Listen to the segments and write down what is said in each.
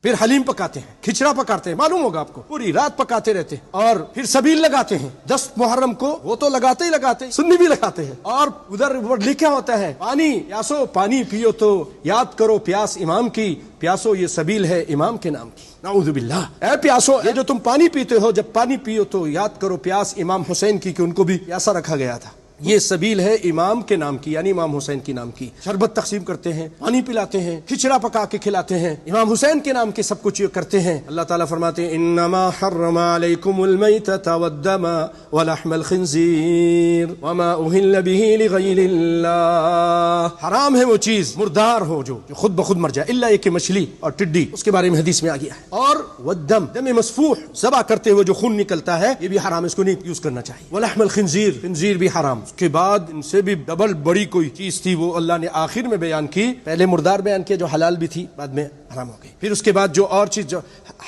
پھر حلیم پکاتے ہیں، کھچڑا پکاتے ہیں، معلوم ہوگا آپ کو، پوری رات پکاتے رہتے ہیں، اور پھر سبیل لگاتے ہیں 10 محرم کو، وہ تو لگاتے ہی لگاتے ہیں، سنی بھی لگاتے ہیں، اور ادھر لکھا ہوتا ہے پانی پیاسو، پانی پیو تو یاد کرو پیاس امام کی، پیاسو یہ سبیل ہے امام کے نام کی، نعوذ باللہ۔ اے پیاسو، یہ جو تم پانی پیتے ہو، جب پانی پیو تو یاد کرو پیاس امام حسین کی، کہ ان کو بھی پیاسا رکھا گیا تھا، یہ سبیل ہے امام کے نام کی، یعنی امام حسین کے نام کی۔ شربت تقسیم کرتے ہیں، پانی پلاتے ہیں، کھچڑا پکا کے کھلاتے ہیں، امام حسین کے نام کے سب کچھ یہ کرتے ہیں۔ اللہ تعالیٰ فرماتے ہیں انما حرم علیکم المیتۃ والدم ولحم الخنزیر وما اہل به لغیر اللہ، حرام ہے وہ چیز مردار ہو جو خود بخود مر جائے، الا ایک مچھلی اور ٹڈی، اس کے بارے میں حدیث میں آ گیا ہے، اور والدم، دم مسفوح، ذبح کرتے ہوئے جو خون نکلتا ہے، یہ بھی حرام، اس کو نہیں یوز کرنا چاہیے، ولحم الخنزیر، خنزیر بھی حرام۔ اس کے بعد ان سے بھی ڈبل بڑی کوئی چیز تھی، وہ اللہ نے آخر میں بیان کی، پہلے مردار بیان کیا جو حلال بھی تھی، بعد میں حرام ہو گئی، پھر اس کے بعد جو اور چیز جو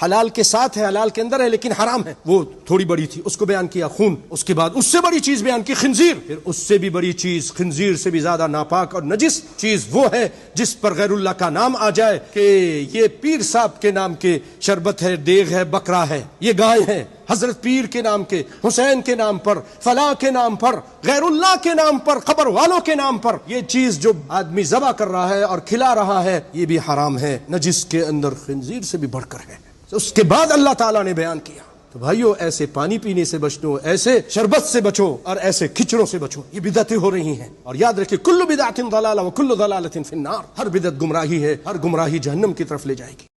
حلال کے ساتھ ہے، حلال کے اندر ہے لیکن حرام ہے، وہ تھوڑی بڑی تھی، اس کو بیان کیا خون، اس کے بعد اس سے بڑی چیز بیان کی خنزیر، پھر اس سے بھی بڑی چیز، خنزیر سے بھی زیادہ ناپاک اور نجس چیز وہ ہے جس پر غیر اللہ کا نام آ جائے، کہ یہ پیر صاحب کے نام کے شربت ہے، دیگ ہے، بکرا ہے، یہ گائے ہے، حضرت پیر کے نام کے، حسین کے نام پر، فلاں کے نام پر، غیر اللہ کے نام پر، قبر والوں کے نام پر، یہ چیز جو آدمی ذبح کر رہا ہے اور کھلا رہا ہے، یہ بھی حرام ہے، نجس کے اندر خنزیر سے بھی بڑھ کر ہے۔ اس کے بعد اللہ تعالیٰ نے بیان کیا، تو بھائیو ایسے پانی پینے سے بچو، ایسے شربت سے بچو، اور ایسے کھچڑوں سے بچو، یہ بدعتیں ہو رہی ہیں، اور یاد رکھیں کل بدعت ضلالہ وکل ضلالۃ فی النار، ہر بدعت گمراہی ہے، ہر گمراہی جہنم کی طرف لے جائے گی۔